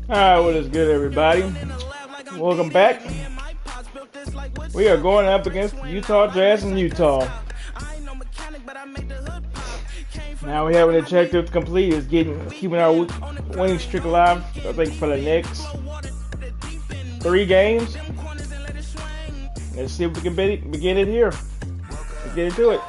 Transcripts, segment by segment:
Alright, what is good, everybody? Welcome back. We are going up against Utah Jazz in Utah. Now we have an objective complete is keeping our winning streak alive. I think for the next 3 games. Let's see if we can begin it here. Let's get into it.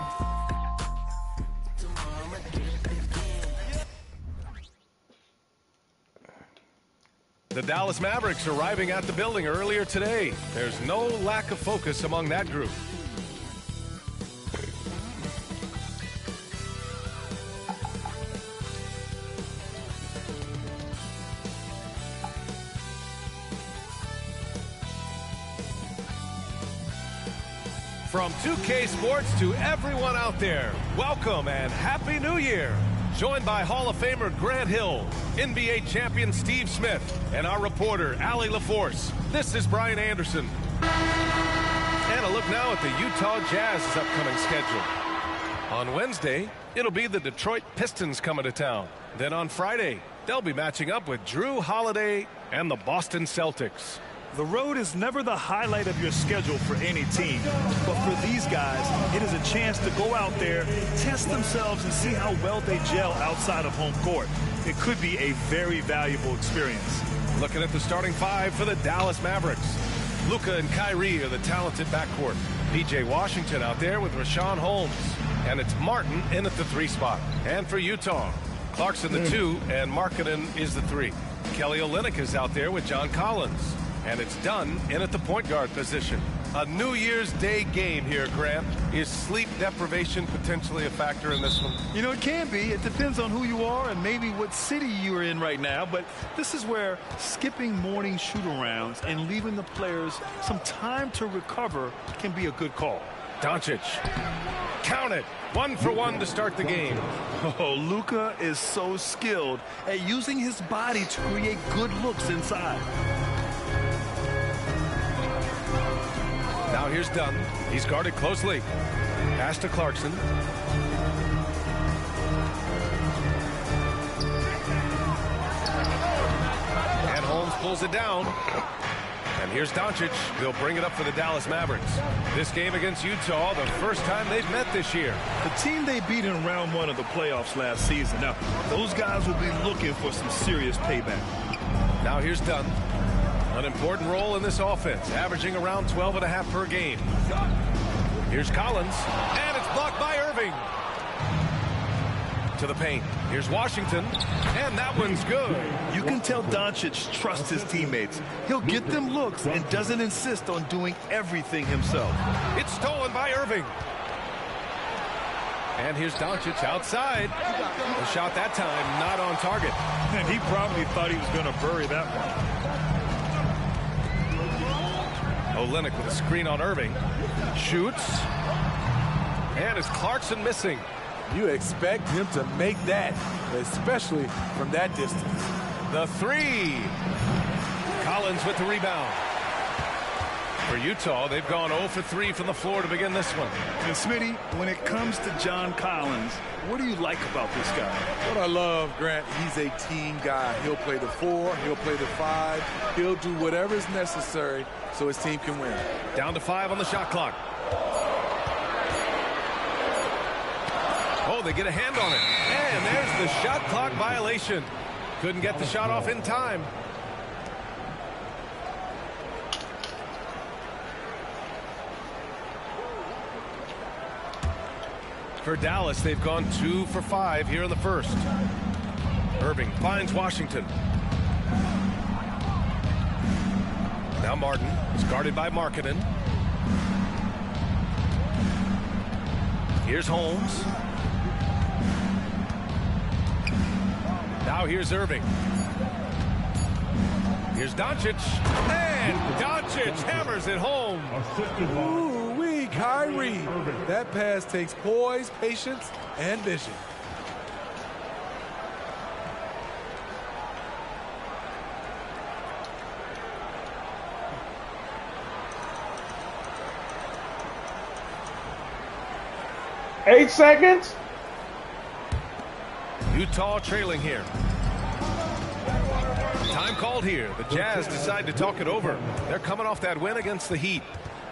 The Dallas Mavericks arriving at the building earlier today. There's no lack of focus among that group. From 2K Sports to everyone out there, welcome and Happy New Year. Joined by Hall of Famer Grant Hill, NBA champion Steve Smith, and our reporter, Allie LaForce. This is Brian Anderson. And a look now at the Utah Jazz's upcoming schedule. On Wednesday, it'll be the Detroit Pistons coming to town. Then on Friday, they'll be matching up with Drew Holiday and the Boston Celtics. The road is never the highlight of your schedule for any team. But for these guys, it is a chance to go out there, test themselves, and see how well they gel outside of home court. It could be a very valuable experience. Looking at the starting five for the Dallas Mavericks. Luka and Kyrie are the talented backcourt. P.J. Washington out there with Rashawn Holmes. And it's Martin in at the 3 spot. And for Utah, Clarkson the 2 and Markkanen is the 3. Kelly Olynyk is out there with John Collins. And it's Dunn in at the point guard position. A New Year's Day game here, Grant. Is sleep deprivation potentially a factor in this one? You know, it can be. It depends on who you are and maybe what city you are in right now. But this is where skipping morning shoot-arounds and leaving the players some time to recover can be a good call. Doncic. Count it. 1 for 1 to start the game. Oh, Luka is so skilled at using his body to create good looks inside. Now here's Dunn. He's guarded closely. Pass to Clarkson. And Holmes pulls it down. And here's Doncic. They'll bring it up for the Dallas Mavericks. This game against Utah, the first time they've met this year. The team they beat in round 1 of the playoffs last season. Now, those guys will be looking for some serious payback. Now here's Dunn. An important role in this offense, averaging around 12.5 per game. Here's Collins, and it's blocked by Irving. To the paint. Here's Washington, and that one's good. You can tell Doncic trusts his teammates. He'll get them looks and doesn't insist on doing everything himself. It's stolen by Irving. And here's Doncic outside. The shot that time not on target. And he probably thought he was going to bury that one. Olynyk with a screen on Irving. Shoots. And is Clarkson missing? You expect him to make that, especially from that distance. The 3. Collins with the rebound. For Utah, they've gone 0 for 3 from the floor to begin this one. And Smitty, when it comes to John Collins, what do you like about this guy? What I love, Grant, he's a team guy. He'll play the 4, he'll play the 5, he'll do whatever is necessary so his team can win. Down to 5 on the shot clock. Oh, they get a hand on it. And there's the shot clock violation. Couldn't get the shot off in time. For Dallas, they've gone 2 for 5 here in the first. Irving finds Washington. Now Martin is guarded by Markkanen. Here's Holmes. Now here's Irving. Here's Doncic. And Doncic hammers it home. Ooh-wee, Kyrie. That pass takes poise, patience, and vision. Eight seconds. Utah trailing here. Time called here. The Jazz decide to talk it over. They're coming off that win against the Heat.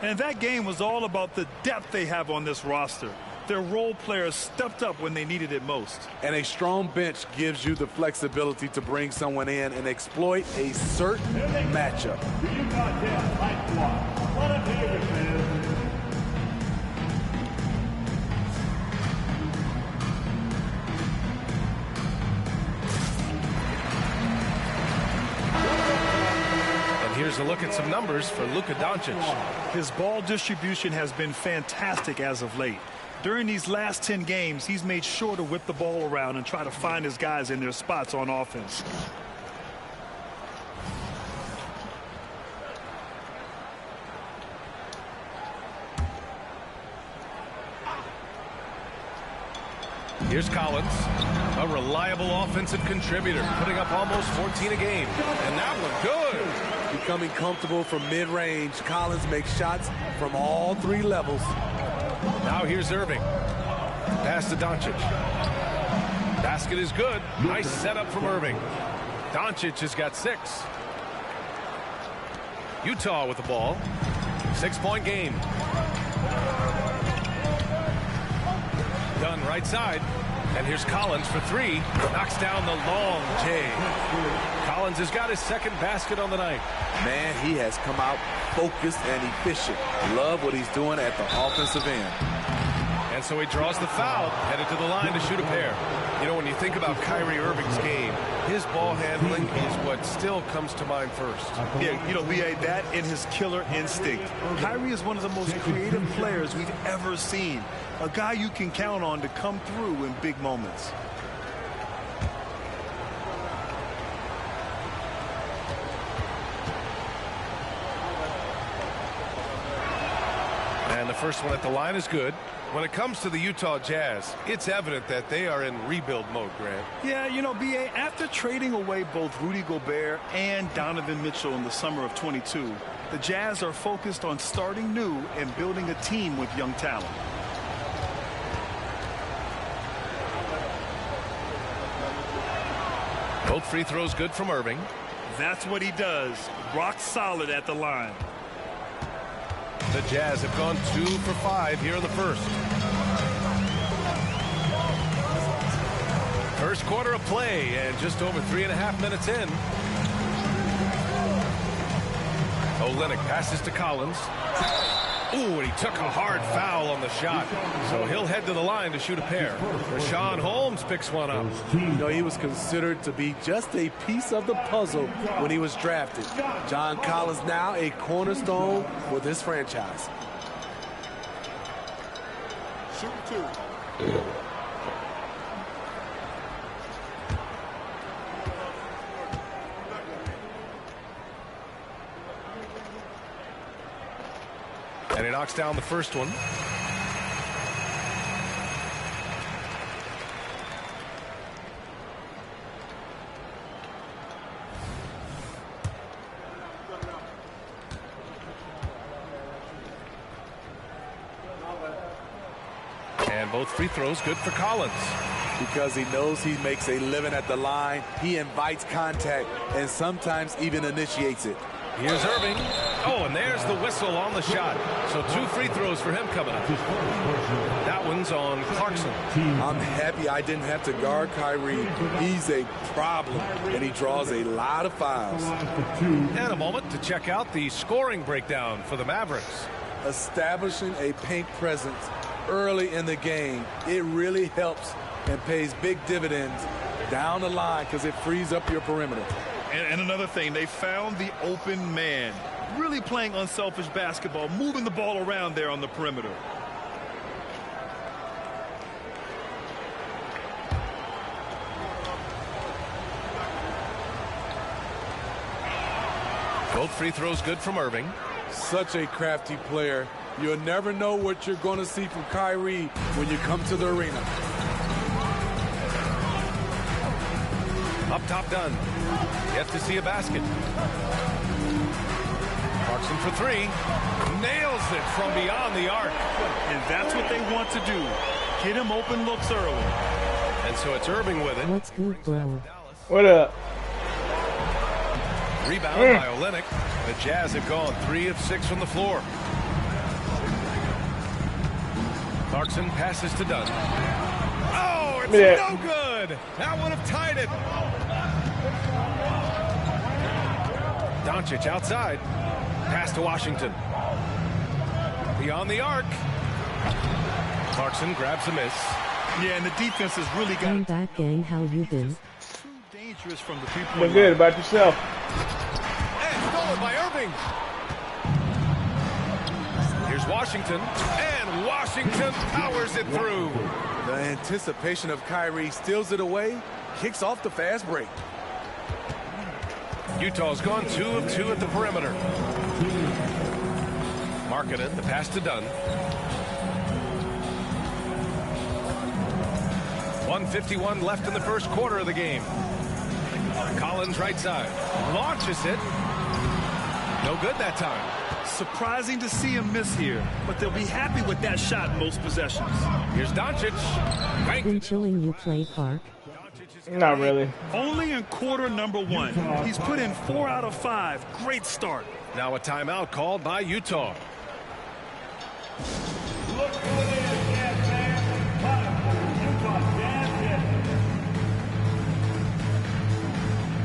And that game was all about the depth they have on this roster. Their role players stepped up when they needed it most. And a strong bench gives you the flexibility to bring someone in and exploit a certain matchup. Here's a look at some numbers for Luka Doncic. His ball distribution has been fantastic as of late. During these last 10 games, he's made sure to whip the ball around and try to find his guys in their spots on offense. Here's Collins, a reliable offensive contributor, putting up almost 14 a game. And that one good. Becoming comfortable from mid-range, Collins makes shots from all three levels. Now here's Irving. Pass to Doncic. Basket is good. Nice setup from Irving. Doncic has got 6. Utah with the ball. 6-point game. Done right side. And here's Collins for 3. Knocks down the long J. Collins has got his second basket on the night. Man, he has come out focused and efficient. Love what he's doing at the offensive end. And so he draws the foul, headed to the line to shoot a pair. You know, when you think about Kyrie Irving's game, his ball handling is what still comes to mind first. Yeah, you know, B.A., that and his killer instinct. Kyrie is one of the most creative players we've ever seen. A guy you can count on to come through in big moments. And the first one at the line is good. When it comes to the Utah Jazz, it's evident that they are in rebuild mode, Grant. Yeah, you know, B.A., after trading away both Rudy Gobert and Donovan Mitchell in the summer of 22, the Jazz are focused on starting new and building a team with young talent. Both free throws good from Irving. That's what he does. Rock solid at the line. The Jazz have gone 2 for 5 here in the first. First quarter of play and just over 3.5 minutes in. Olynyk passes to Collins. Ooh, and he took a hard foul on the shot. So he'll head to the line to shoot a pair. Rashawn Holmes picks one up. You know, he was considered to be just a piece of the puzzle when he was drafted. John Collins now a cornerstone for this franchise. Shoot 2. And he knocks down the first one. And both free throws good for Collins. Because he knows he makes a living at the line, he invites contact and sometimes even initiates it. Here's Irving. Oh, and there's the whistle on the shot. So 2 free throws for him coming up. That one's on Clarkson. I'm happy I didn't have to guard Kyrie. He's a problem, and he draws a lot of fouls. And a moment to check out the scoring breakdown for the Mavericks. Establishing a paint presence early in the game, it really helps and pays big dividends down the line because it frees up your perimeter. And another thing, they found the open man. Really playing unselfish basketball, moving the ball around there on the perimeter. Both free throws good from Irving. Such a crafty player. You'll never know what you're going to see from Kyrie when you come to the arena. Up top done. Yet to see a basket. Clarkson for 3. Nails it from beyond the arc. And that's what they want to do. Get him open looks early. And so it's Irving with it. What up? Rebound by Olynyk. The Jazz have gone 3 of 6 from the floor. Clarkson passes to Dunn. Oh, it's no good. That would have tied it. Doncic outside. Pass to Washington. Beyond the arc. Clarkson grabs a miss. Yeah, and the defense has really got. I'm back, gang. How you been? Dangerous from the 3-point Been good. About yourself? And stolen by Irving. Here's Washington, and Washington powers it through. The anticipation of Kyrie steals it away, kicks off the fast break. Utah's gone 2 of 2 at the perimeter. Markkanen, the pass to Dunn. 1:51 left in the first quarter of the game. Collins right side. Launches it. No good that time. Surprising to see him miss here, but they'll be happy with that shot in most possessions. Here's Doncic. Been chilling. You play Park? Not really. Only in quarter number 1. He's put in 4 out of 5. Great start. Now a timeout called by Utah.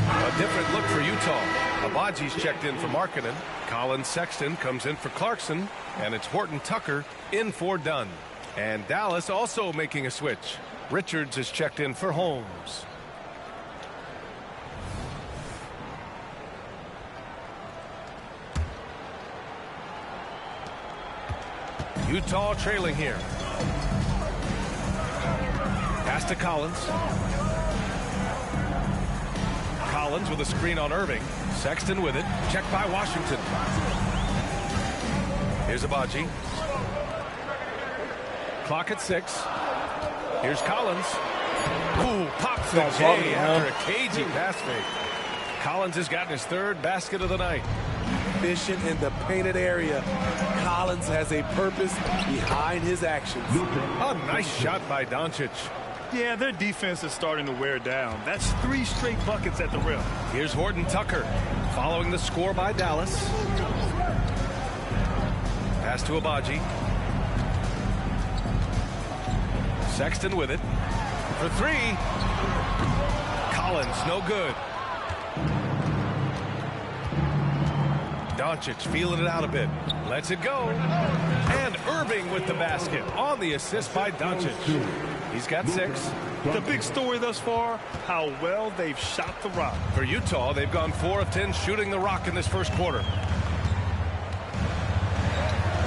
A different look for Utah. Abaji's checked in for Markkanen. Colin Sexton comes in for Clarkson. And it's Horton Tucker in for Dunn. And Dallas also making a switch. Richards is checked in for Holmes. Utah trailing here. Pass to Collins. Collins with a screen on Irving. Sexton with it. Checked by Washington. Here's Abaji. Clock at 6. Here's Collins. Ooh, pops the J after a cagey pass fake. Collins has gotten his 3rd basket of the night. Efficient in the painted area. Collins has a purpose behind his actions. A nice shot by Doncic. Yeah, their defense is starting to wear down. That's 3 straight buckets at the rim. Here's Horton Tucker following the score by Dallas. Pass to Abaji. Sexton with it. For 3. Collins, no good. Doncic feeling it out a bit. Lets it go. And Irving with the basket on the assist by Doncic. He's got 6. The big story thus far, how well they've shot the rock. For Utah, they've gone 4 of 10 shooting the rock in this first quarter.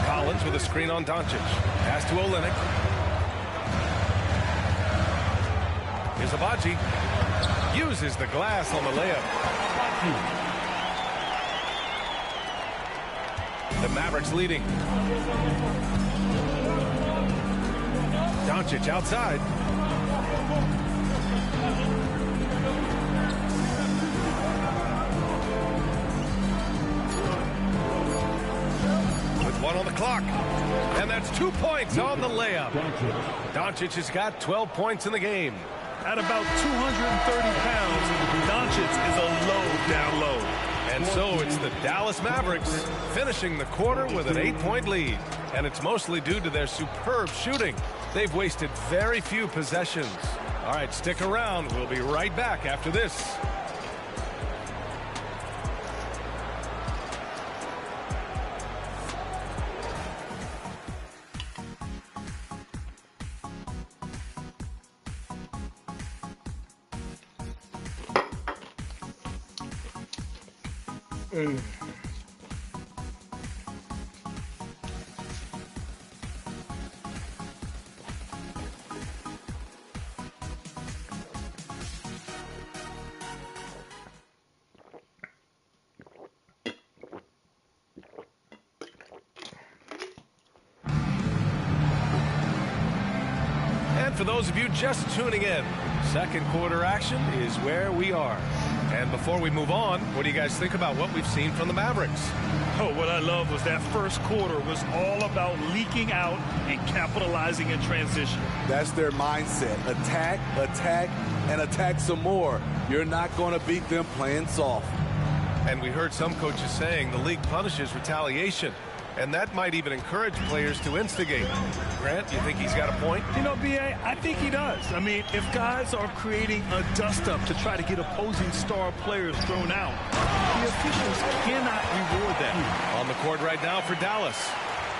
Collins with a screen on Doncic. Pass to Olynyk. Here's Abaji. Uses the glass on the layup. The Mavericks leading. Doncic outside. With 1 on the clock. And that's 2 points on the layup. Doncic has got 12 points in the game. At about 230 pounds, Doncic is a load down low. And so it's the Dallas Mavericks finishing the quarter with an 8-point lead. And it's mostly due to their superb shooting. They've wasted very few possessions. All right, stick around. We'll be right back after this. For those of you just tuning in, second quarter action is where we are. And before we move on, what do you guys think about what we've seen from the Mavericks? Oh, what I love was that first quarter was all about leaking out and capitalizing in transition. That's their mindset. Attack, attack, and attack some more. You're not going to beat them playing soft. And we heard some coaches saying the league punishes retaliation. And that might even encourage players to instigate. Grant, you think he's got a point? You know, B.A., I think he does. I mean, if guys are creating a dust-up to try to get opposing star players thrown out, the officials cannot reward that. On the court right now for Dallas.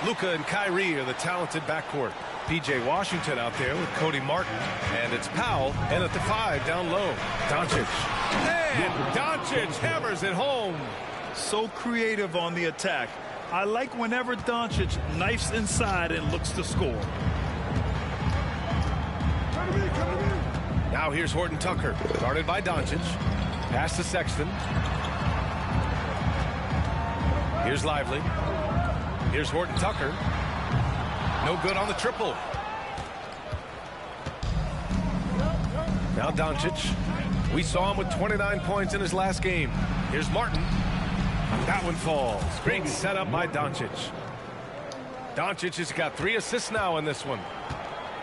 Luka and Kyrie are the talented backcourt. P.J. Washington out there with Cody Martin. And it's Powell, and at the 5 down low. Doncic. And Doncic hammers it home. So creative on the attack. I like whenever Doncic knifes inside and looks to score. Now here's Horton Tucker, guarded by Doncic. Pass to Sexton. Here's Lively. Here's Horton Tucker. No good on the triple. Now Doncic. We saw him with 29 points in his last game. Here's Martin. That one falls. Great setup by Doncic. Doncic has got 3 assists now in this one.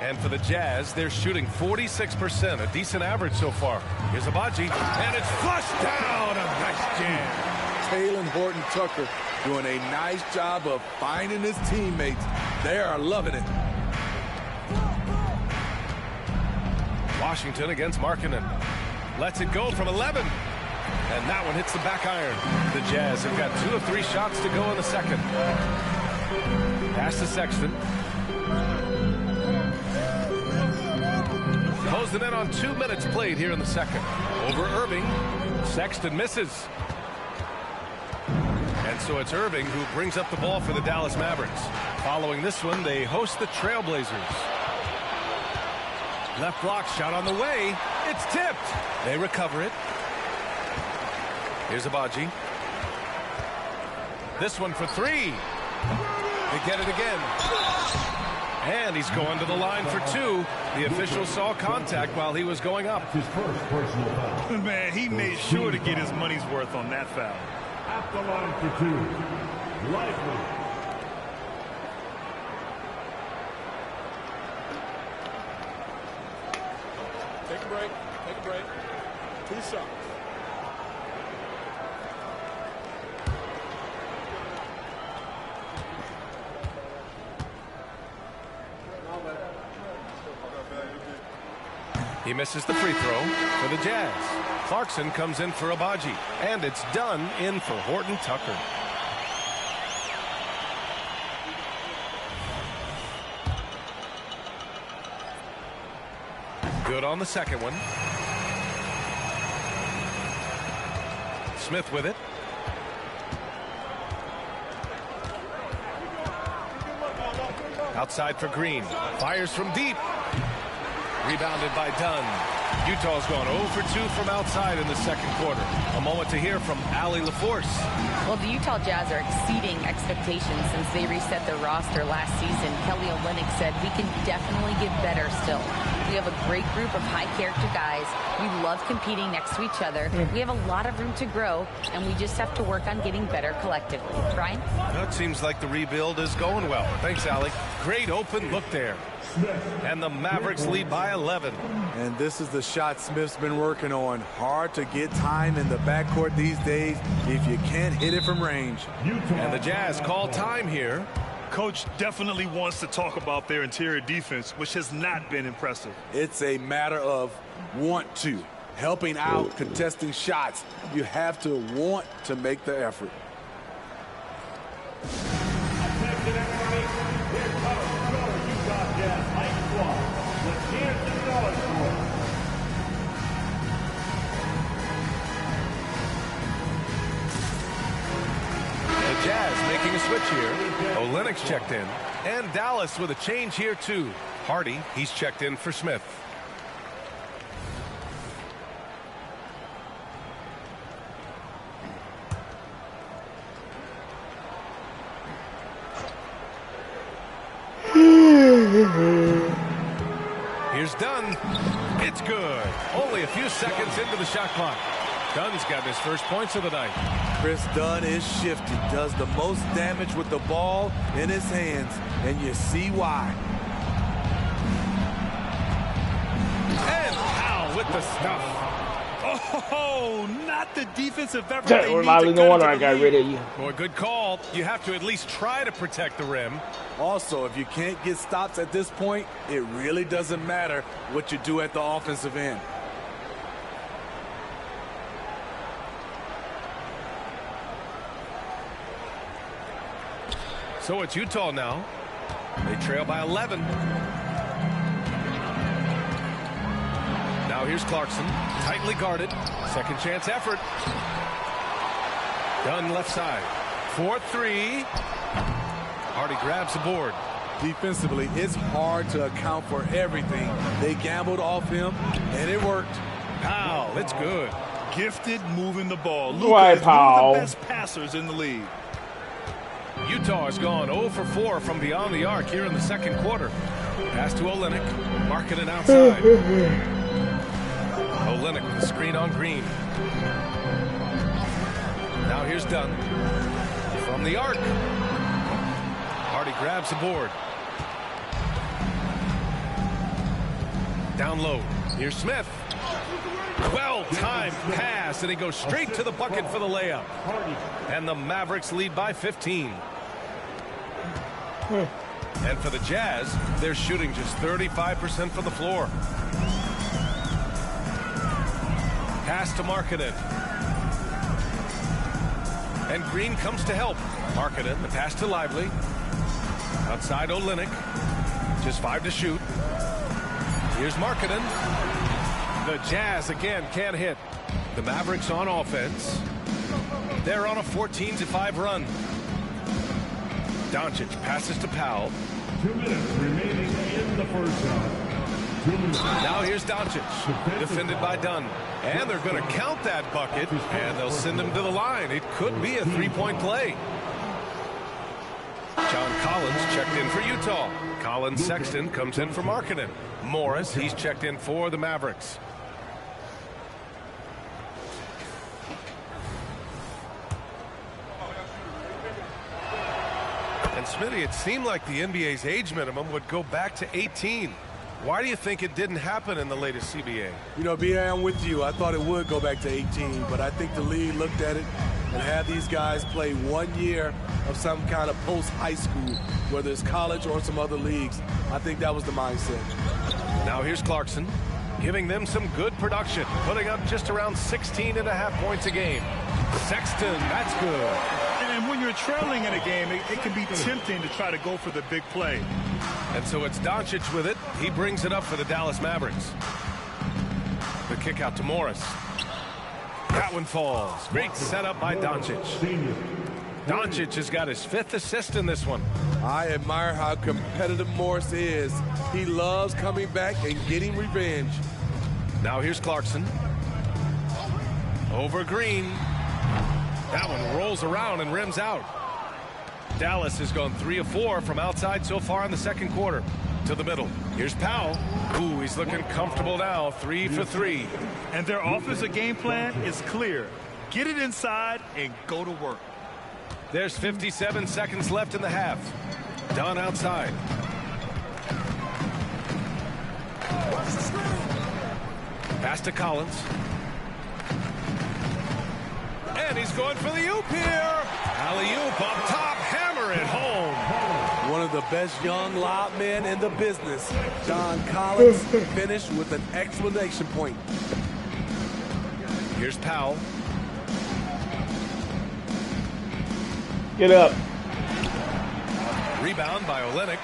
And for the Jazz, they're shooting 46%, a decent average so far. Here's Abaji, and it's flushed down. A nice jam. Taylor Horton Tucker doing a nice job of finding his teammates. They are loving it. Washington against Markkanen. Lets it go from 11. And that one hits the back iron. The Jazz have got 2 of 3 shots to go in the second. Pass to Sexton. Closing in on 2 minutes played here in the second. Over Irving. Sexton misses. And so it's Irving who brings up the ball for the Dallas Mavericks. Following this one, they host the Trailblazers. Left block shot on the way. It's tipped. They recover it. Here's Abaji. This one for 3. They get it again. And he's going to the line for 2. The official saw contact while he was going up. His first personal foul. Man, he made sure to get his money's worth on that foul. At the line for 2. Lively. Take a break. Take a break. 2 shots. He misses the free throw for the Jazz. Clarkson comes in for Abaji. And it's done in for Horton Tucker. Good on the second one. Smith with it. Outside for Green. Fires from deep. Rebounded by Dunn. Utah's gone 0 for 2 from outside in the second quarter. A moment to hear from Allie LaForce. Well, the Utah Jazz are exceeding expectations since they reset their roster last season. Kelly Olynyk said, we can definitely get better still. We have a great group of high-character guys. We love competing next to each other. We have a lot of room to grow, and we just have to work on getting better collectively. Brian? Well, it seems like the rebuild is going well. Thanks, Allie. Great open look there. And the Mavericks lead by 11. And this is the shot Smith's been working on. Hard to get time in the backcourt these days if you can't hit it from range. And the Jazz call time here. Coach definitely wants to talk about their interior defense, which has not been impressive. It's a matter of want to. Helping out, contesting shots. You have to want to make the effort. The Jazz making a switch here. Olynyk's checked in. And Dallas with a change here too. Hardy, he's checked in for Smith. Here's Dunn. It's good. Only a few seconds into the shot clock. Dunn's got his first points of the night. Chris Dunn is shifty. Does the most damage with the ball in his hands. And you see why. And Powell with the stuff. Oh, Oh, not the defensive effort That they was need to no cut wonder into I the got lead. rid of you. Boy, good call. You have to at least try to protect the rim. Also, if you can't get stops at this point, it really doesn't matter what you do at the offensive end. So it's Utah now. They trail by 11. Now here's Clarkson, tightly guarded. Second chance effort. Dunn left side. 4-3. Hardy grabs the board. Defensively, it's hard to account for everything. They gambled off him, and it worked. Powell, it's good. Gifted moving the ball. Why, Luka is one of Powell? the best passers in the league. Utah has gone 0 for 4 from beyond the arc here in the second quarter. Pass to Olynyk, marking it outside. Olynyk with the screen on Green. Now here's Dunn. From the arc. Hardy grabs the board. Down low. Here's Smith. Well-timed pass, and he goes straight to the bucket for the layup. And the Mavericks lead by 15. And for the Jazz, they're shooting just 35% from the floor. Pass to Markkanen. And Green comes to help. Markkanen, the pass to Lively. Outside Olynyk. Just 5 to shoot. Here's Markkanen. The Jazz again can't hit. The Mavericks on offense. They're on a 14-5 run. Doncic passes to Powell. 2 minutes remaining in the first half. 2 minutes. Now here's Doncic, defended by Dunn. And they're going to count that bucket, and they'll send him to the line. It could be a 3-point play. John Collins checked in for Utah. Colin Sexton comes in for Markkanen. Morris, he's checked in for the Mavericks. And Smitty, it seemed like the NBA's age minimum would go back to 18. Why do you think it didn't happen in the latest CBA? You know, B.A., I'm with you. I thought it would go back to 18, but I think the league looked at it and had these guys play 1 year of some kind of post-high school, whether it's college or some other leagues. I think that was the mindset. Now here's Clarkson, giving them some good production, putting up just around 16.5 points a game. Sexton, that's good. And when you're trailing in a game, it can be tempting to try to go for the big play. And so it's Doncic with it. He brings it up for the Dallas Mavericks. The kick out to Morris. That one falls. Great setup by Doncic. Doncic has got his 5th assist in this one. I admire how competitive Morris is. He loves coming back and getting revenge. Now here's Clarkson. Over Green. That one rolls around and rims out. Dallas has gone 3 of 4 from outside so far in the second quarter. To the middle. Here's Powell. Ooh, he's looking comfortable now. 3 for 3. And their offensive game plan is clear. Get it inside and go to work. There's 57 seconds left in the half. Dunn outside. Pass to Collins. And he's going for the oop here. Alley-oop up top. Hammer it home. One of the best young lob men in the business. John Collins finished with an exclamation point. Here's Powell. Get up. Rebound by Olynyk.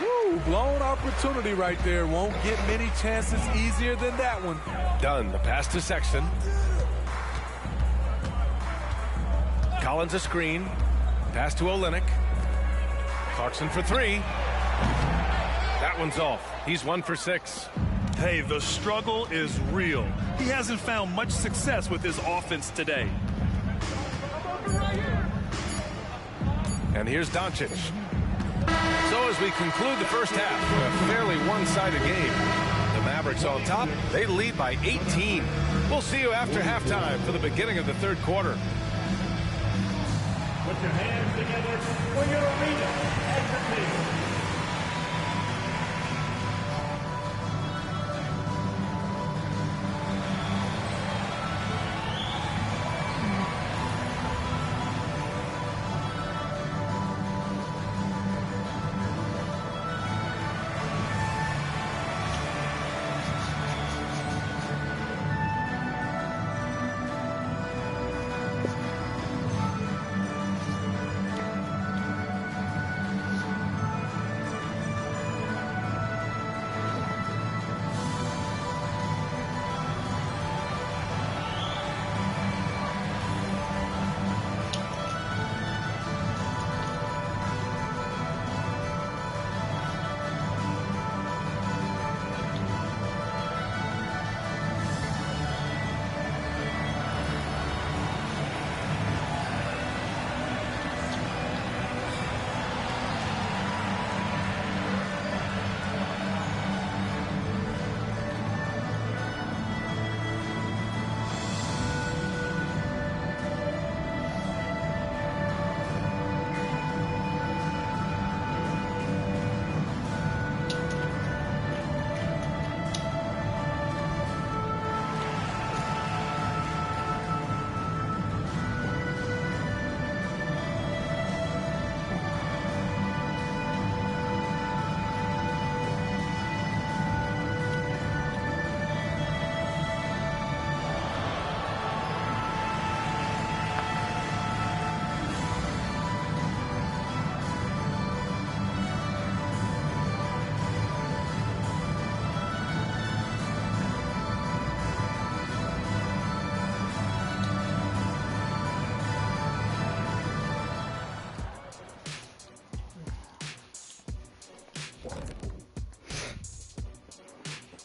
Woo, blown opportunity right there. Won't get many chances easier than that one. Dunn, the pass to Sexton. Collins a screen. Pass to Olynyk. Clarkson for 3. That one's off. He's 1 for 6. Hey, the struggle is real. He hasn't found much success with his offense today. And here's Doncic. So as we conclude the first half, a fairly one-sided game. The Mavericks on top. They lead by 18. We'll see you after halftime for the beginning of the third quarter. Put your hands together for your arena entertainment.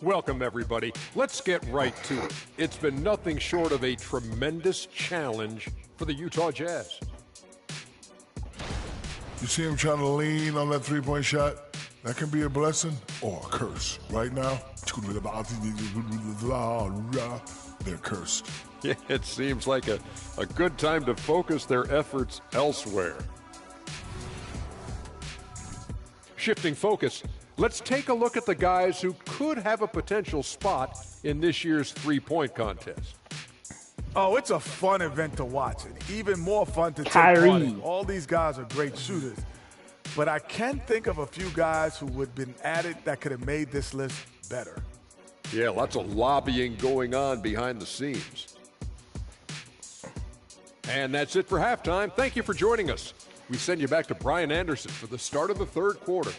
Welcome, everybody. Let's get right to it. It's been nothing short of a tremendous challenge for the Utah Jazz. You see him trying to lean on that three-point shot? That can be a blessing or a curse. Right now, they're cursed. Yeah, it seems like a good time to focus their efforts elsewhere. Shifting focus, let's take a look at the guys who could have a potential spot in this year's three-point contest. Oh, it's a fun event to watch, and even more fun to take Kyrie. part in. All these guys are great shooters, but I can think of a few guys who would have been added that could have made this list better. Yeah, lots of lobbying going on behind the scenes. And that's it for halftime. Thank you for joining us. We send you back to Brian Anderson for the start of the third quarter.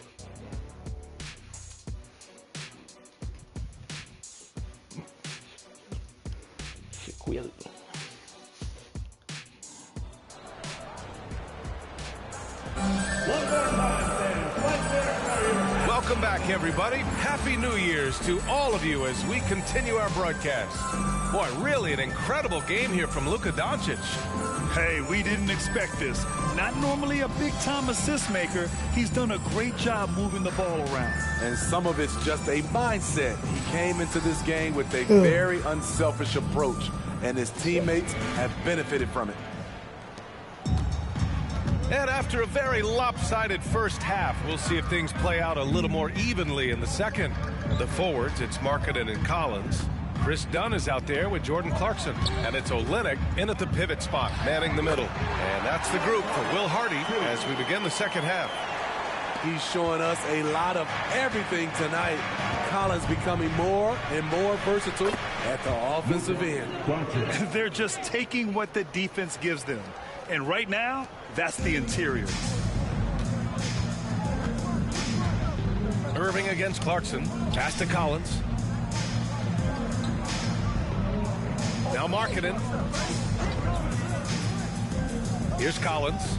Welcome back, everybody. Happy New Year's to all of you as we continue our broadcast. Boy, really an incredible game here from Luka Doncic. Hey, we didn't expect this. Not normally a big-time assist maker. He's done a great job moving the ball around. And some of it's just a mindset. He came into this game with a very unselfish approach, and his teammates have benefited from it. And after a very lopsided first half, we'll see if things play out a little more evenly in the second. The forwards, it's Markkanen and Collins. Chris Dunn is out there with Jordan Clarkson. And it's Olynyk in at the pivot spot, manning the middle. And that's the group for Will Hardy as we begin the second half. He's showing us a lot of everything tonight. Collins becoming more and more versatile at the offensive end. They're just taking what the defense gives them. And right now, that's the interior. Irving against Clarkson. Pass to Collins. Now Markkanen. Here's Collins.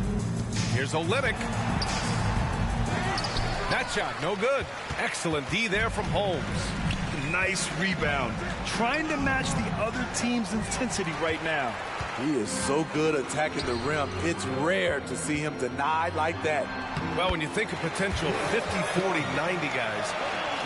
Here's Olynyk. That shot, no good. Excellent D there from Holmes. Nice rebound. Trying to match the other team's intensity right now. He is so good attacking the rim. It's rare to see him denied like that. Well, when you think of potential 50, 40, 90 guys,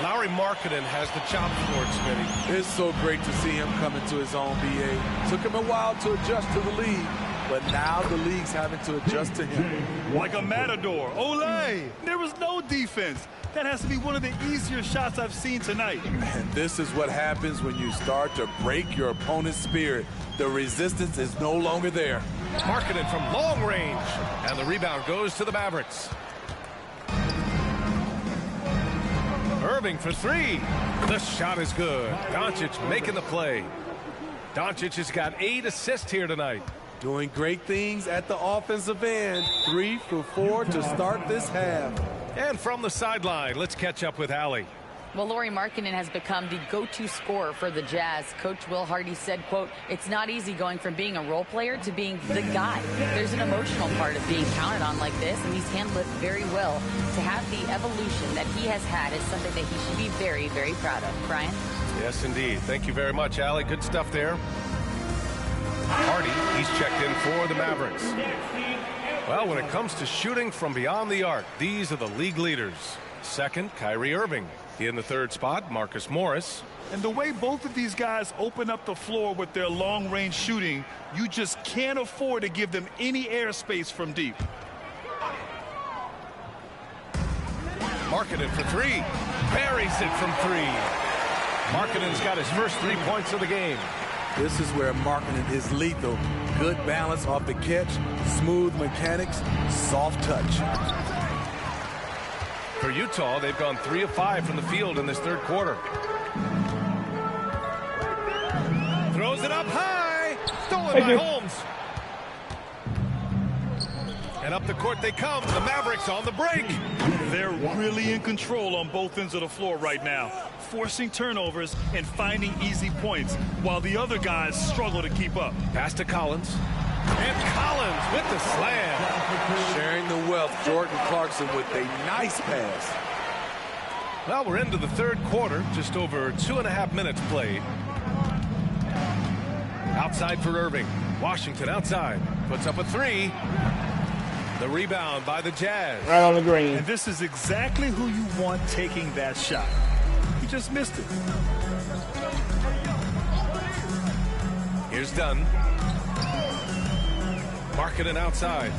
Lauri Markkanen has the chops for it, Smitty. It's so great to see him come into his own BA. Took him a while to adjust to the league, but now the league's having to adjust to him. Like a matador. Olay! There was no defense. That has to be one of the easier shots I've seen tonight. And this is what happens when you start to break your opponent's spirit. The resistance is no longer there. Markkanen from long range. And the rebound goes to the Mavericks. Irving for three. The shot is good. Doncic making the play. Doncic has got 8 assists here tonight. Doing great things at the offensive end. 3 for 4 to start this half. And from the sideline, let's catch up with Allie. Well, Lauri Markkanen has become the go-to scorer for the Jazz. Coach Will Hardy said, quote, "It's not easy going from being a role player to being the guy. There's an emotional part of being counted on like this, and he's handled it very well. To have the evolution that he has had is something that he should be very, very proud of." Brian? Yes, indeed. Thank you very much, Allie. Good stuff there. Hardy, he's checked in for the Mavericks. Well, when it comes to shooting from beyond the arc, these are the league leaders. Second, Kyrie Irving. In the third spot, Marcus Morris. And the way both of these guys open up the floor with their long-range shooting, you just can't afford to give them any airspace from deep. Markkanen for three. Buries it from three. Markkanen's got his first 3 points of the game. This is where Markkanen is lethal. Good balance off the catch, smooth mechanics, soft touch. For Utah, they've gone 3 of 5 from the field in this third quarter. Throws it up high. Stolen by Holmes. And up the court they come. The Mavericks on the break. They're really in control on both ends of the floor right now, forcing turnovers and finding easy points, while the other guys struggle to keep up. Pass to Collins. And Collins with the slam. Sharing the wealth, Jordan Clarkson with a nice pass. Well, we're into the third quarter, just over 2.5 minutes played. Outside for Irving. Washington outside. Puts up a three. The rebound by the Jazz. Right on the green. And this is exactly who you want taking that shot. He just missed it. Here's Dunn. Markkanen outside.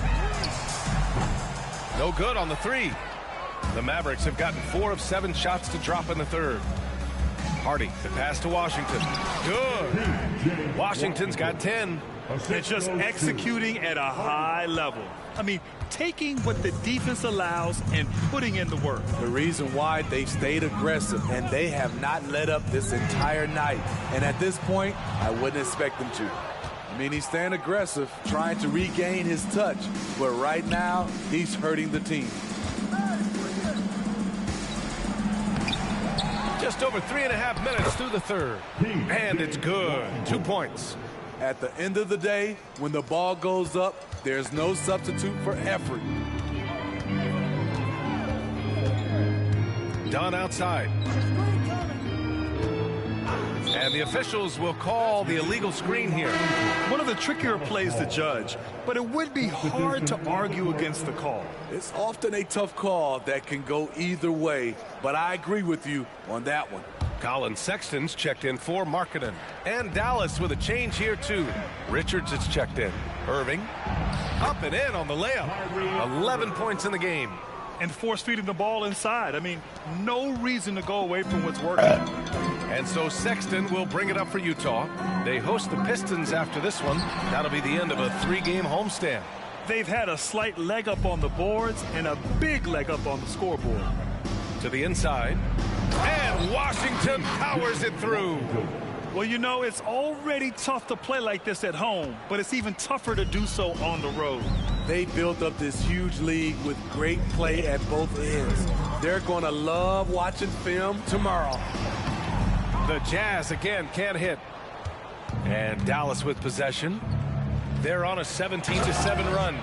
No good on the three. The Mavericks have gotten 4 of 7 shots to drop in the third. Hardy, the pass to Washington. Good. Washington's got 10. It's just executing at a high level. I mean, taking what the defense allows and putting in the work. The reason why they've stayed aggressive and they have not let up this entire night. And at this point, I wouldn't expect them to. I mean, he's staying aggressive, trying to regain his touch. But right now, he's hurting the team. Just over 3.5 minutes through the third. And it's good. 2 points. At the end of the day, when the ball goes up, there's no substitute for effort. Dunn outside. And the officials will call the illegal screen here. One of the trickier plays to judge, but it would be hard to argue against the call. It's often a tough call that can go either way, but I agree with you on that one. Colin Sexton's checked in for Markkanen. And Dallas with a change here too. Richards is checked in. Irving up and in on the layup. 11 points in the game. And force-feeding the ball inside. I mean, no reason to go away from what's working. And so Sexton will bring it up for Utah. They host the Pistons after this one. That'll be the end of a 3-game homestand. They've had a slight leg up on the boards and a big leg up on the scoreboard. To the inside. And Washington powers it through. Well, you know, it's already tough to play like this at home, but it's even tougher to do so on the road. They built up this huge lead with great play at both ends. They're going to love watching film tomorrow. The Jazz again can't hit. And Dallas with possession. They're on a 17-7 run.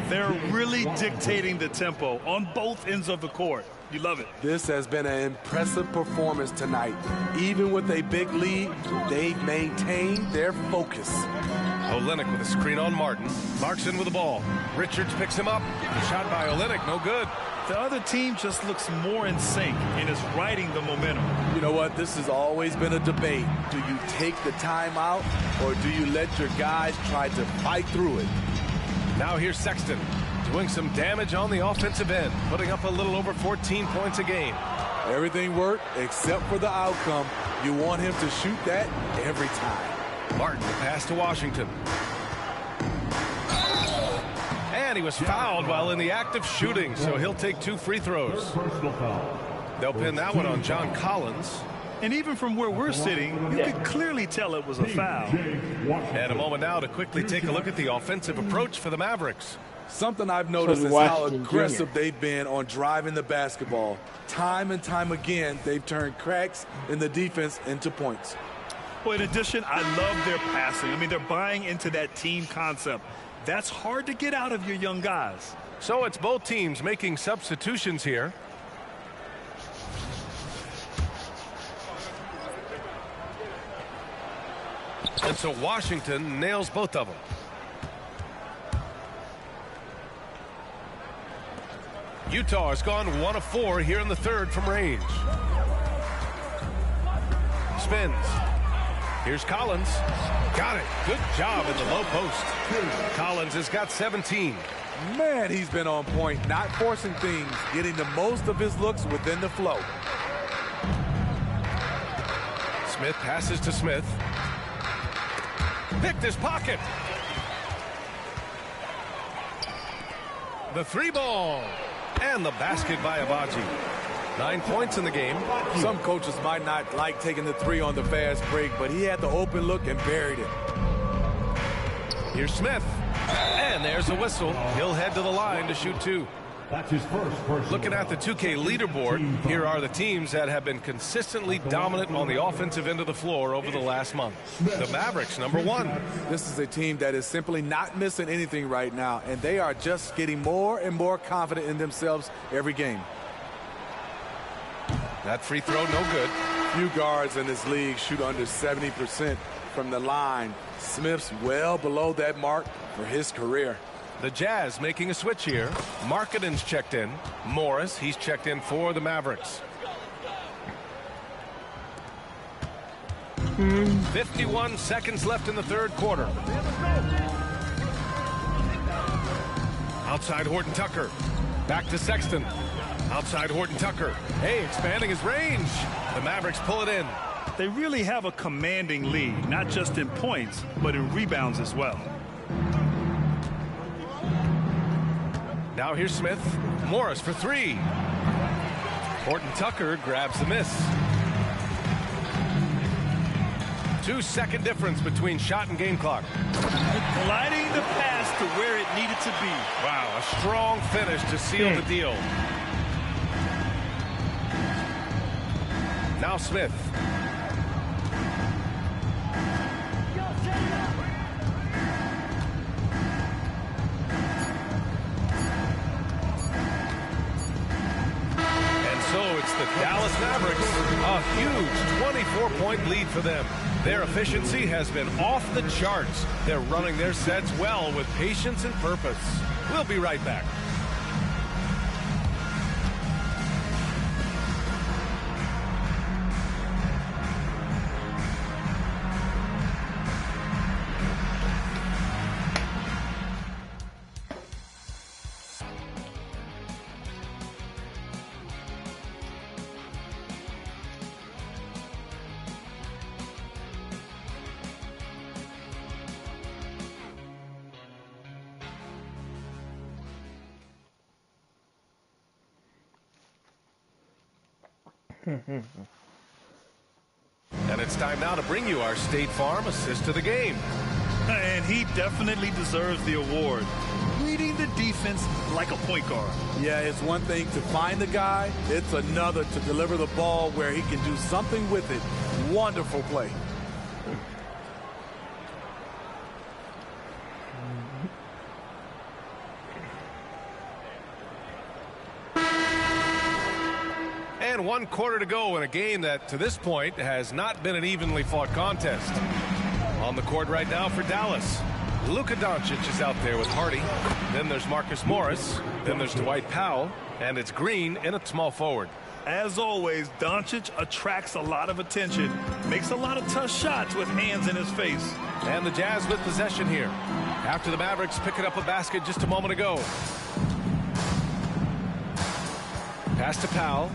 They're really dictating the tempo on both ends of the court. You love it. This has been an impressive performance tonight. Even with a big lead, they've maintained their focus. Olynyk with a screen on Martin. Clarkson with the ball. Richards picks him up. The shot by Olynyk, no good. The other team just looks more in sync and is riding the momentum. You know what? This has always been a debate. Do you take the timeout or do you let your guys try to fight through it? Now here's Sexton doing some damage on the offensive end, putting up a little over 14 points a game. Everything worked except for the outcome. You want him to shoot that every time. Martin, the pass to Washington. And he was fouled while in the act of shooting, so he'll take 2 free throws. They'll pin that one on John Collins. And even from where we're sitting, you could clearly tell it was a foul. And a moment now to quickly take a look at the offensive approach for the Mavericks. Something I've noticed is how aggressive they've been on driving the basketball. Time and time again, they've turned cracks in the defense into points. Well, in addition, I love their passing. I mean, they're buying into that team concept. That's hard to get out of your young guys. So it's both teams making substitutions here. And so Washington nails both of them. Utah has gone 1 of 4 here in the third from range. Spins. Here's Collins. Got it. Good job in the low post. Collins has got 17. Man, he's been on point, not forcing things, getting the most of his looks within the flow. Smith passes to Smith. Picked his pocket. The 3-ball. And the basket by Abaji. 9 points in the game. Some coaches might not like taking the 3 on the fast break, but he had the open look and buried it. Here's Smith. And there's a whistle. He'll head to the line to shoot 2. That's his first. Looking at the 2K leaderboard, here are the teams that have been consistently dominant on the offensive end of the floor over the last month. The Mavericks, number 1. This is a team that is simply not missing anything right now, and they are just getting more and more confident in themselves every game. That free throw, no good. Few guards in this league shoot under 70% from the line. Smith's well below that mark for his career. The Jazz making a switch here. Markkanen's checked in. Morris, he's checked in for the Mavericks. 51 seconds left in the third quarter. Outside Horton Tucker. Back to Sexton. Outside Horton Tucker. Hey, expanding his range. The Mavericks pull it in. They really have a commanding lead, not just in points, but in rebounds as well. Now here's Smith. Morris for three. Horton Tucker grabs the miss. 2-second difference between shot and game clock. Gliding the pass to where it needed to be. Wow, a strong finish to seal the deal. Now Smith. And so it's the Dallas Mavericks. A huge 24-point lead for them. Their efficiency has been off the charts. They're running their sets well with patience and purpose. We'll be right back. And it's time now to bring you our State Farm assist to the game. And he definitely deserves the award. Reading the defense like a point guard. Yeah, it's one thing to find the guy. It's another to deliver the ball where he can do something with it. Wonderful play. And 1 quarter to go in a game that, to this point, has not been an evenly fought contest. On the court right now for Dallas. Luka Doncic is out there with Hardy. Then there's Marcus Morris. Then there's Dwight Powell. And it's Green in at small forward. As always, Doncic attracts a lot of attention. Makes a lot of tough shots with hands in his face. And the Jazz with possession here. After the Mavericks picking up a basket just a moment ago. Pass to Powell.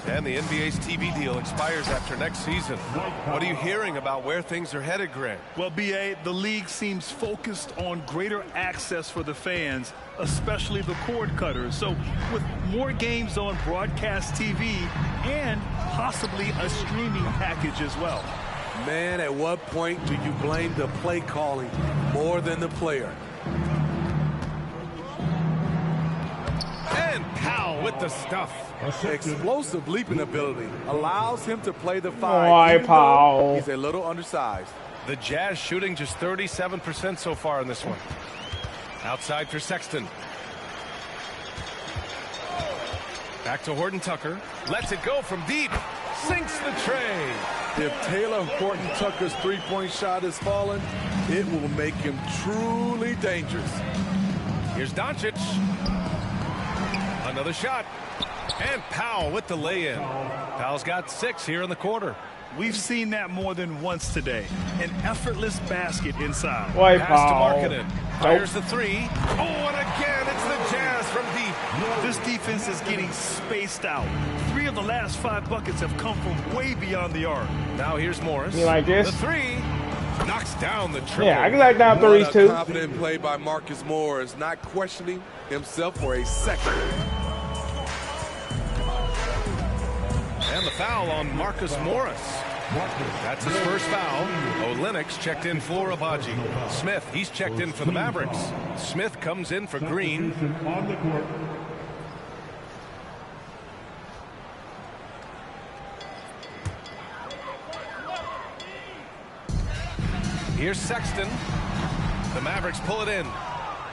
And the NBA's TV deal expires after next season. What are you hearing about where things are headed, Grant? Well, B.A., the league seems focused on greater access for the fans, especially the cord cutters. So with more games on broadcast TV and possibly a streaming package as well. Man, at what point do you blame the play calling more than the player? And Powell with the stuff. Explosive leaping ability allows him to play the Why, five. Powell? He's a little undersized. The Jazz shooting just 37% so far in this one. Outside for Sexton. Back to Horton Tucker. Lets it go from deep. Sinks the tray. If Taylor Horton Tucker's three-point shot is falling, it will make him truly dangerous. Here's Doncic. Another shot. And Powell with the lay-in. Powell's got 6 here in the quarter. We've seen that more than once today. An effortless basket inside. Why, Pass to Powell? Markkanen. Fires the three. Oh, and again, it's the Jazz from deep. This defense is getting spaced out. 3 of the last 5 buckets have come from way beyond the arc. Now here's Morris. You like this? The three. Knocks down the triple. Yeah, I can like down What threes a too. confident play by Marcus Morris, not questioning himself for a second. And the foul on Marcus Morris. That's his first foul. Olenek's checked in for Abaji. Smith, he's checked in for the Mavericks. Smith comes in for Green. On the court. Here's Sexton. The Mavericks pull it in.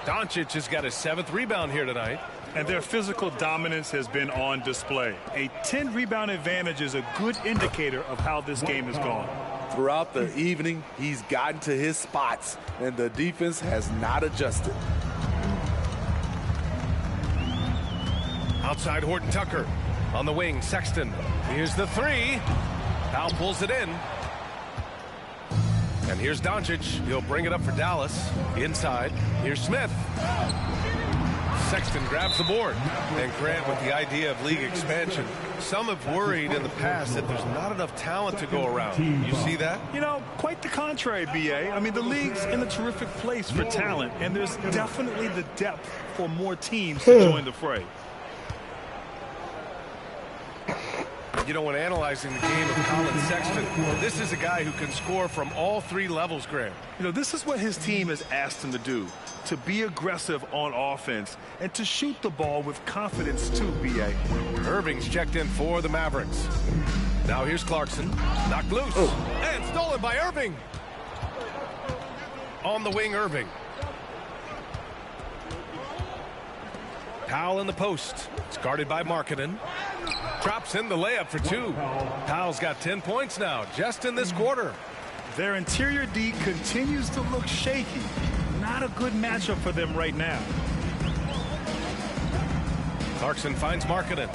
Doncic has got his 7th rebound here tonight. And their physical dominance has been on display. A 10-rebound advantage is a good indicator of how this game has gone. Throughout the evening, he's gotten to his spots, and the defense has not adjusted. Outside Horton Tucker. On the wing, Sexton. Here's the three. Powell pulls it in. And here's Doncic. He'll bring it up for Dallas. Inside. Here's Smith. Sexton grabs the board. And Grant, with the idea of league expansion, some have worried in the past that there's not enough talent to go around. You see that? You know, quite the contrary, B.A. I mean, the league's in a terrific place for talent, and there's definitely the depth for more teams to join the fray. You know, when analyzing the game of Colin Sexton, this is a guy who can score from all three levels, Grant. You know, this is what his team has asked him to do, to be aggressive on offense and to shoot the ball with confidence too, B.A. Irving's checked in for the Mavericks. Now here's Clarkson, knocked loose, and stolen by Irving. On the wing, Irving. Powell in the post. It's guarded by Markkanen. Drops in the layup for two. Powell's got 10 points now, just in this quarter. Their interior D continues to look shaky. Not a good matchup for them right now. Clarkson finds Markkanen.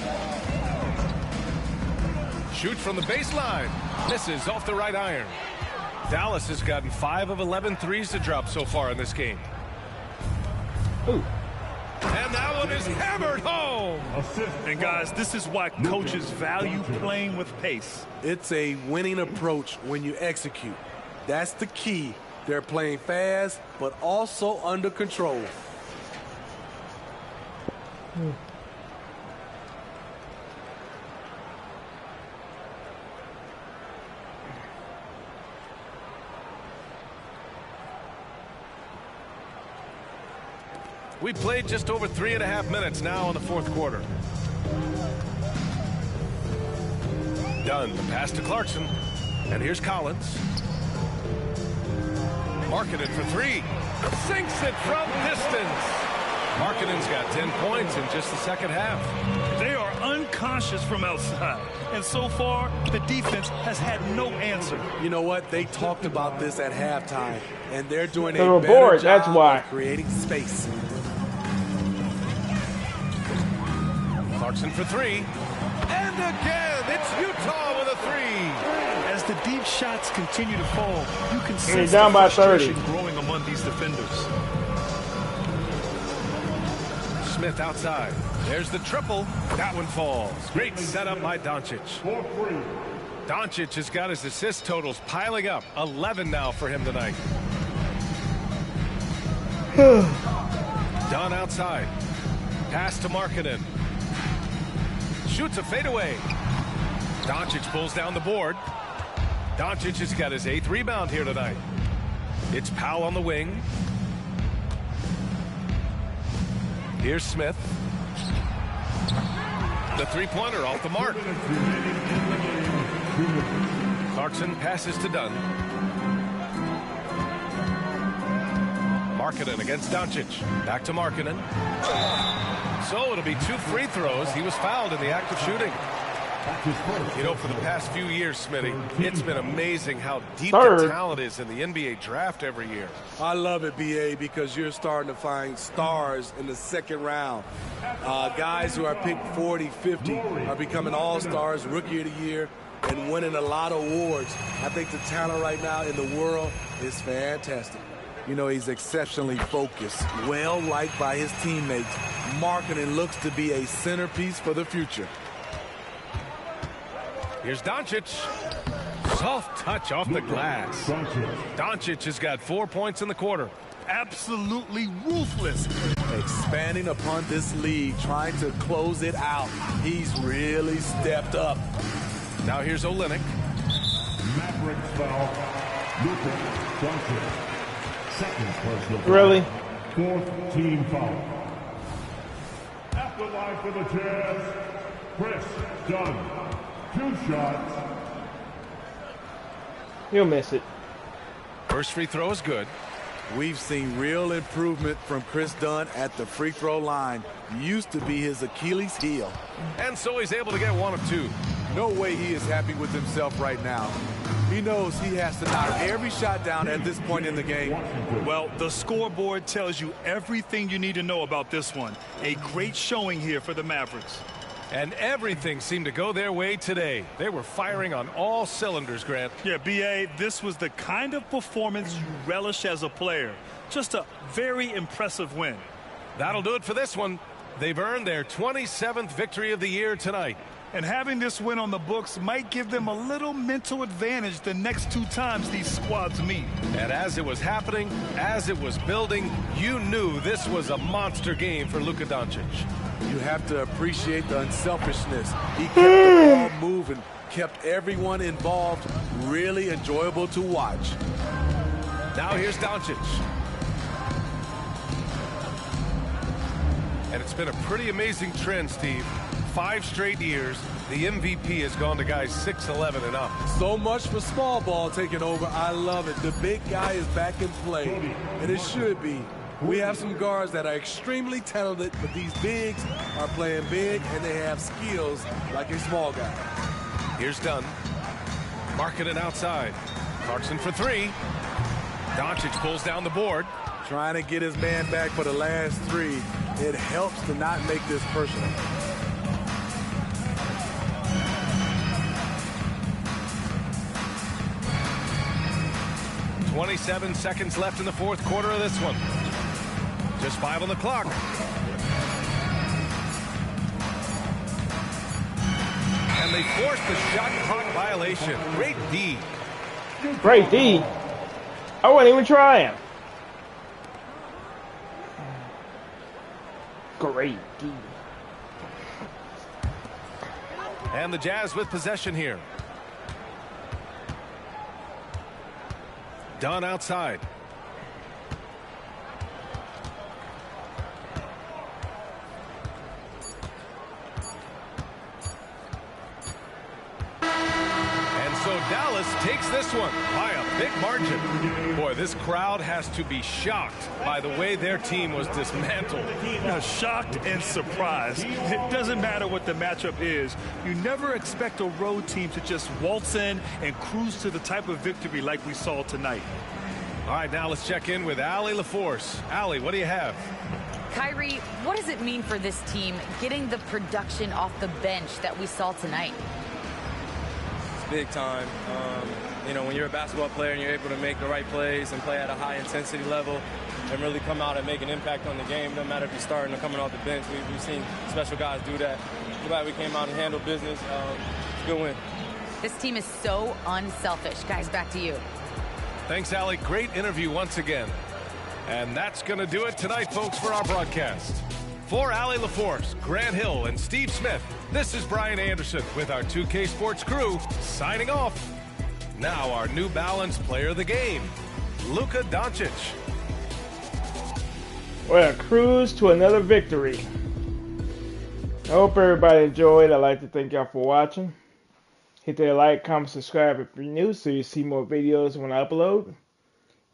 Shoots from the baseline. Misses off the right iron. Dallas has gotten 5 of 11 threes to drop so far in this game. Ooh. And that one is hammered home. And guys, this is why coaches value playing with pace. It's a winning approach when you execute. That's the key. They're playing fast, but also under control. We played just over 3.5 minutes now in the fourth quarter. Dunn, the pass to Clarkson. And here's Collins. Markkanen for three. Sinks it from distance. Markkanen's got 10 points in just the second half. They are unconscious from outside. And so far, the defense has had no answer. You know what? They talked about this at halftime, and they're doing They a were better bored, job that's why. of creating space. Clarkson for three. And again, it's Utah with a three. As the deep shots continue to fall, you can He's sense down the by frustration 30. growing among these defenders. Smith outside. There's the triple. That one falls. Great setup by Doncic. Doncic has got his assist totals piling up. 11 now for him tonight. Dunn outside. Pass to Markkanen. Shoots a fadeaway. Doncic pulls down the board. Doncic has got his 8th rebound here tonight. It's Powell on the wing. Here's Smith. The three-pointer off the mark. Clarkson passes to Dunn. Markkanen against Doncic. Back to Markkanen. So it'll be 2 free throws. He was fouled in the act of shooting. You know, for the past few years, Smitty, it's been amazing how deep the talent is in the NBA draft every year. I love it, B.A., because you're starting to find stars in the second round. Guys who are picked 40, 50 are becoming all-stars, rookie of the year, and winning a lot of awards. I think the talent right now in the world is fantastic. You know, he's exceptionally focused, well-liked by his teammates. Markkanen looks to be a centerpiece for the future. Here's Doncic. Soft touch off the glass. Doncic has got 4 points in the quarter. Absolutely ruthless. Expanding upon this lead, trying to close it out. He's really stepped up. Now here's Olynyk. Mavericks foul. Luka Doncic. Second personal foul. Really? 4th team foul. Afterlife for the Jazz. Chris Dunn. 2 shots. He'll miss it. First free throw is good. We've seen real improvement from Chris Dunn at the free throw line. Used to be his Achilles heel. And so he's able to get one of two. No way he is happy with himself right now. He knows he has to knock every shot down at this point in the game. Well, the scoreboard tells you everything you need to know about this one. A great showing here for the Mavericks. And everything seemed to go their way today. They were firing on all cylinders, Grant. Yeah, B.A., this was the kind of performance you relish as a player. Just a very impressive win. That'll do it for this one. They've earned their 27th victory of the year tonight. And having this win on the books might give them a little mental advantage the next two times these squads meet. And as it was happening, as it was building, you knew this was a monster game for Luka Doncic. You have to appreciate the unselfishness. He kept the ball moving, kept everyone involved, really enjoyable to watch. Now here's Doncic. And it's been a pretty amazing trend, Steve. 5 straight years, the MVP has gone to guys 6'11" and up. So much for small ball taking over. I love it. The big guy is back in play, and it should be. We have some guards that are extremely talented, but these bigs are playing big, and they have skills like a small guy. Here's Dunn. Marking it outside. Clarkson for 3. Doncic pulls down the board. Trying to get his man back for the last 3. It helps to not make this personal. .27 seconds left in the fourth quarter of this one. Just 5 on the clock. And they forced the shot clock violation. Great D. Great D. I wasn't even trying. Great D. And the Jazz with possession here. Dunn outside. And so Dallas takes this one by a big margin. Boy, this crowd has to be shocked by the way their team was dismantled. Now, shocked and surprised. It doesn't matter what the matchup is. You never expect a road team to just waltz in and cruise to the type of victory like we saw tonight. All right, now let's check in with Allie LaForce. Allie, what do you have? Kyrie, what does it mean for this team getting the production off the bench that we saw tonight? It's big time. You know, when you're a basketball player and you're able to make the right plays and play at a high intensity level and really come out and make an impact on the game, no matter if you're starting or coming off the bench, we've seen special guys do that. I'm glad we came out and handled business. It's a good win. This team is so unselfish. Guys, back to you. Thanks, Allie. Great interview once again. And that's going to do it tonight, folks, for our broadcast. For Allie LaForce, Grant Hill, and Steve Smith, this is Brian Anderson with our 2K Sports crew signing off. Now our New Balance player of the game, Luka Doncic. Well, a cruise to another victory. I hope everybody enjoyed. I'd like to thank y'all for watching. Hit that like, comment, subscribe if you're new so you see more videos when I upload.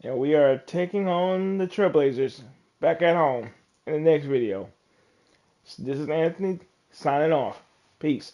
And we are taking on the Trailblazers back at home in the next video. This is Anthony signing off. Peace.